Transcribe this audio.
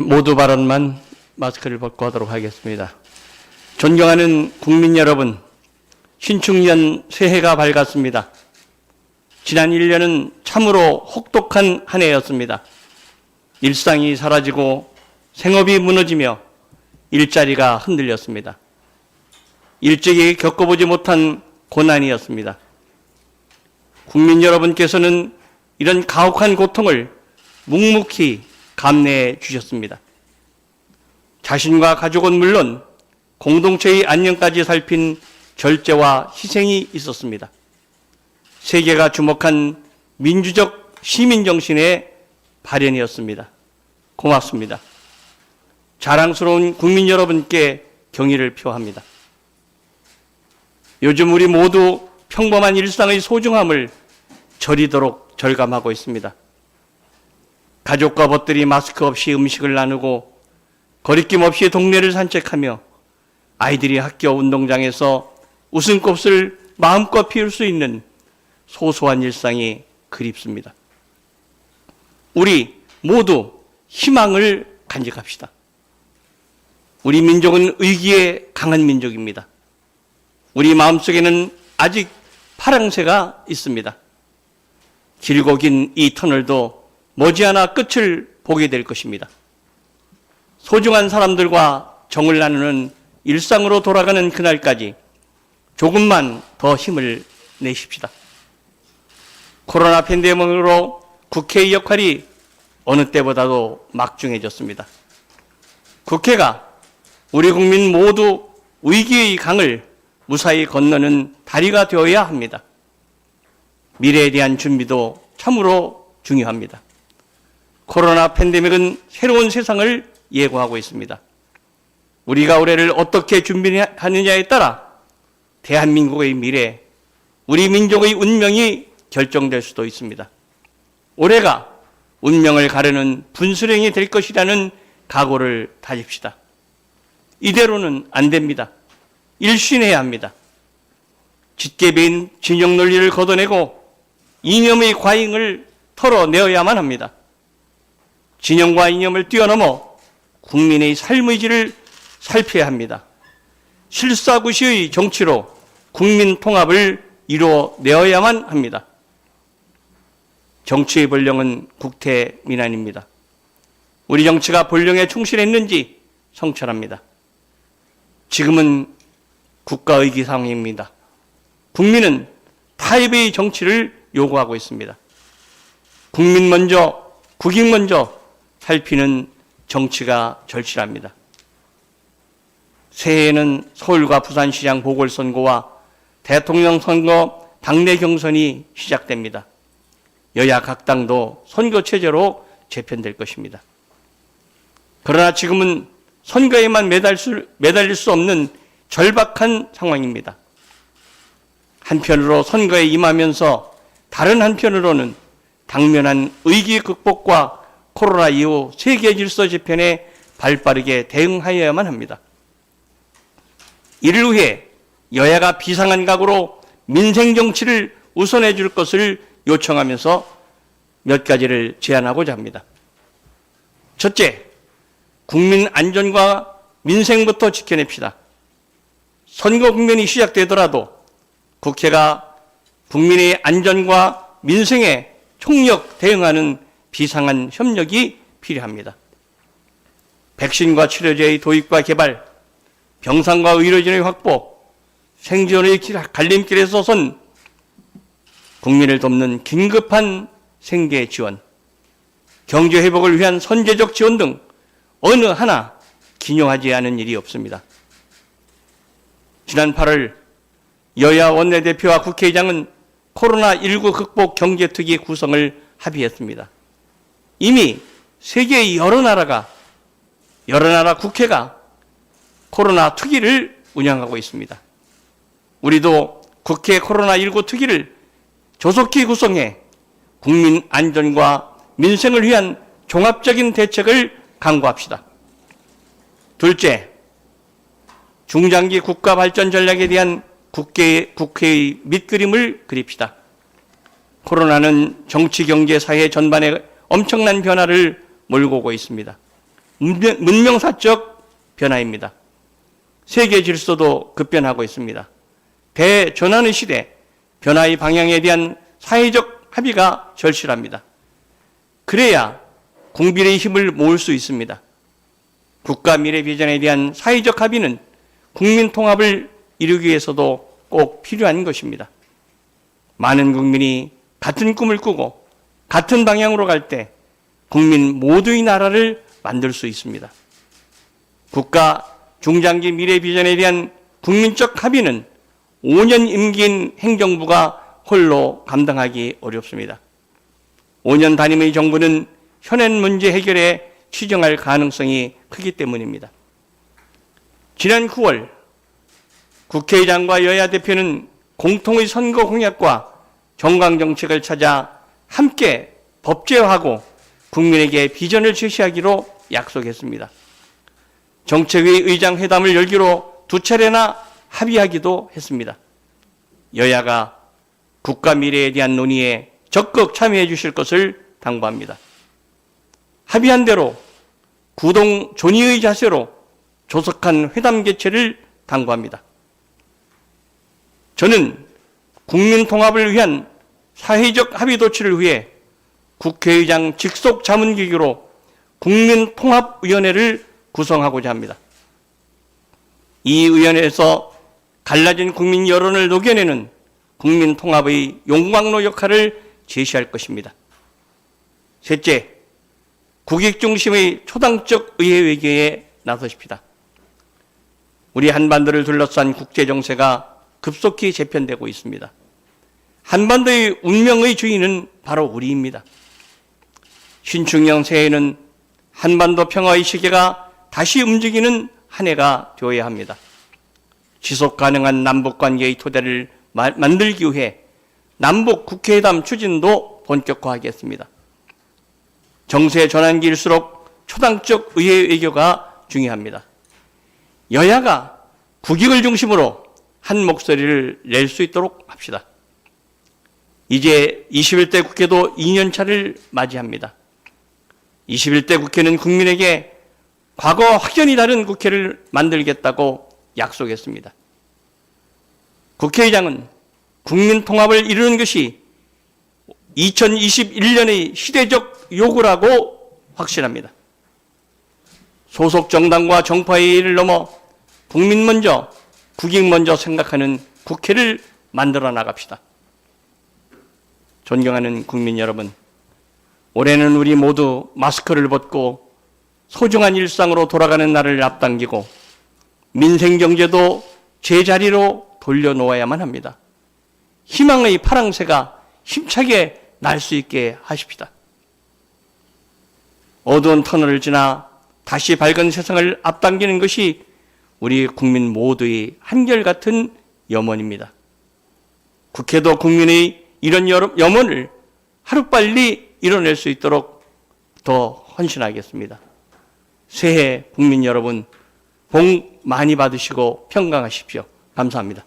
모두 발언만 마스크를 벗고 하도록 하겠습니다. 존경하는 국민 여러분, 신축년 새해가 밝았습니다. 지난 1년은 참으로 혹독한 한 해였습니다. 일상이 사라지고 생업이 무너지며 일자리가 흔들렸습니다. 일찍이 겪어보지 못한 고난이었습니다. 국민 여러분께서는 이런 가혹한 고통을 묵묵히 감내해 주셨습니다. 자신과 가족은 물론 공동체의 안녕까지 살핀 절제와 희생이 있었습니다. 세계가 주목한 민주적 시민정신의 발현이었습니다. 고맙습니다. 자랑스러운 국민 여러분께 경의를 표합니다. 요즘 우리 모두 평범한 일상의 소중함을 저리도록 절감하고 있습니다. 가족과 벗들이 마스크 없이 음식을 나누고 거리낌 없이 동네를 산책하며 아이들이 학교 운동장에서 웃음꽃을 마음껏 피울 수 있는 소소한 일상이 그립습니다. 우리 모두 희망을 간직합시다. 우리 민족은 의기에 강한 민족입니다. 우리 마음속에는 아직 파랑새가 있습니다. 길고 긴 이 터널도 머지않아 끝을 보게 될 것입니다. 소중한 사람들과 정을 나누는 일상으로 돌아가는 그날까지 조금만 더 힘을 내십시다. 코로나 팬데믹으로 국회의 역할이 어느 때보다도 막중해졌습니다. 국회가 우리 국민 모두 위기의 강을 무사히 건너는 다리가 되어야 합니다. 미래에 대한 준비도 참으로 중요합니다. 코로나 팬데믹은 새로운 세상을 예고하고 있습니다. 우리가 올해를 어떻게 준비하느냐에 따라 대한민국의 미래, 우리 민족의 운명이 결정될 수도 있습니다. 올해가 운명을 가르는 분수령이 될 것이라는 각오를 다집시다. 이대로는 안 됩니다. 일신해야 합니다. 짙게 배인 진영 논리를 걷어내고 이념의 과잉을 털어내어야만 합니다. 진영과 이념을 뛰어넘어 국민의 삶의 질을 살펴야 합니다. 실사구시의 정치로 국민 통합을 이루어내어야만 합니다. 정치의 본령은 국태민안입니다. 우리 정치가 본령에 충실했는지 성찰합니다. 지금은 국가의기 상황입니다. 국민은 타협의 정치를 요구하고 있습니다. 국민 먼저, 국익 먼저 살피는 정치가 절실합니다. 새해에는 서울과 부산시장 보궐선거와 대통령 선거 당내 경선이 시작됩니다. 여야 각 당도 선거 체제로 재편될 것입니다. 그러나 지금은 선거에만 매달릴 수 없는 절박한 상황입니다. 한편으로 선거에 임하면서 다른 한편으로는 당면한 위기 극복과 코로나 이후 세계 질서 재편에 발빠르게 대응하여야만 합니다. 이를 위해 여야가 비상한 각오로 민생 정치를 우선해 줄 것을 요청하면서 몇 가지를 제안하고자 합니다. 첫째, 국민 안전과 민생부터 지켜냅시다. 선거 국면이 시작되더라도 국회가 국민의 안전과 민생에 총력 대응하는 비상한 협력이 필요합니다. 백신과 치료제의 도입과 개발, 병상과 의료진의 확보, 생존의 갈림길에 서선 국민을 돕는 긴급한 생계 지원, 경제 회복을 위한 선제적 지원 등 어느 하나 기용하지 않은 일이 없습니다. 지난 8월 여야 원내대표와 국회의장은 코로나19 극복 경제특위 구성을 합의했습니다. 이미 세계의 여러 나라 국회가 코로나 특위를 운영하고 있습니다. 우리도 국회 코로나19 특위를 조속히 구성해 국민 안전과 민생을 위한 종합적인 대책을 강구합시다. 둘째, 중장기 국가 발전 전략에 대한 국회의 밑그림을 그립시다. 코로나는 정치, 경제, 사회 전반에 엄청난 변화를 몰고 오고 있습니다. 문명사적 변화입니다. 세계 질서도 급변하고 있습니다. 대전환의 시대, 변화의 방향에 대한 사회적 합의가 절실합니다. 그래야 국민의 힘을 모을 수 있습니다. 국가 미래 비전에 대한 사회적 합의는 국민 통합을 이루기 위해서도 꼭 필요한 것입니다. 많은 국민이 같은 꿈을 꾸고 같은 방향으로 갈 때 국민 모두의 나라를 만들 수 있습니다. 국가 중장기 미래 비전에 대한 국민적 합의는 5년 임기인 행정부가 홀로 감당하기 어렵습니다. 5년 단임의 정부는 현안 문제 해결에 치중할 가능성이 크기 때문입니다. 지난 9월 국회의장과 여야 대표는 공통의 선거 공약과 정강정책을 찾아 함께 법제화하고 국민에게 비전을 제시하기로 약속했습니다. 정책위 의장 회담을 열기로 2차례나 합의하기도 했습니다. 여야가 국가 미래에 대한 논의에 적극 참여해 주실 것을 당부합니다. 합의한 대로 구동 존의의 자세로 조속한 회담 개최를 당부합니다. 저는 국민 통합을 위한 사회적 합의 도출을 위해 국회의장 직속 자문기구로 국민통합위원회를 구성하고자 합니다. 이 위원회에서 갈라진 국민 여론을 녹여내는 국민통합의 용광로 역할을 제시할 것입니다. 셋째, 국익 중심의 초당적 의회 외교에 나서십시다. 우리 한반도를 둘러싼 국제 정세가 급속히 재편되고 있습니다. 한반도의 운명의 주인은 바로 우리입니다. 신축년 새해에는 한반도 평화의 시계가 다시 움직이는 한 해가 되어야 합니다. 지속 가능한 남북 관계의 토대를 만들기 위해 남북 국회회담 추진도 본격화하겠습니다. 정세 전환기일수록 초당적 의회 외교가 중요합니다. 여야가 국익을 중심으로 한 목소리를 낼 수 있도록 합시다. 이제 21대 국회도 2년차를 맞이합니다. 21대 국회는 국민에게 과거와 확연히 다른 국회를 만들겠다고 약속했습니다. 국회의장은 국민 통합을 이루는 것이 2021년의 시대적 요구라고 확신합니다. 소속 정당과 정파의 일을 넘어 국민 먼저, 국익 먼저 생각하는 국회를 만들어 나갑시다. 존경하는 국민 여러분, 올해는 우리 모두 마스크를 벗고 소중한 일상으로 돌아가는 날을 앞당기고 민생 경제도 제자리로 돌려놓아야만 합니다. 희망의 파랑새가 힘차게 날 수 있게 하십시다. 어두운 터널을 지나 다시 밝은 세상을 앞당기는 것이 우리 국민 모두의 한결같은 염원입니다. 국회도 국민의 이런 염원을 하루빨리 이뤄낼 수 있도록 더 헌신하겠습니다. 새해 국민 여러분 복 많이 받으시고 평강하십시오. 감사합니다.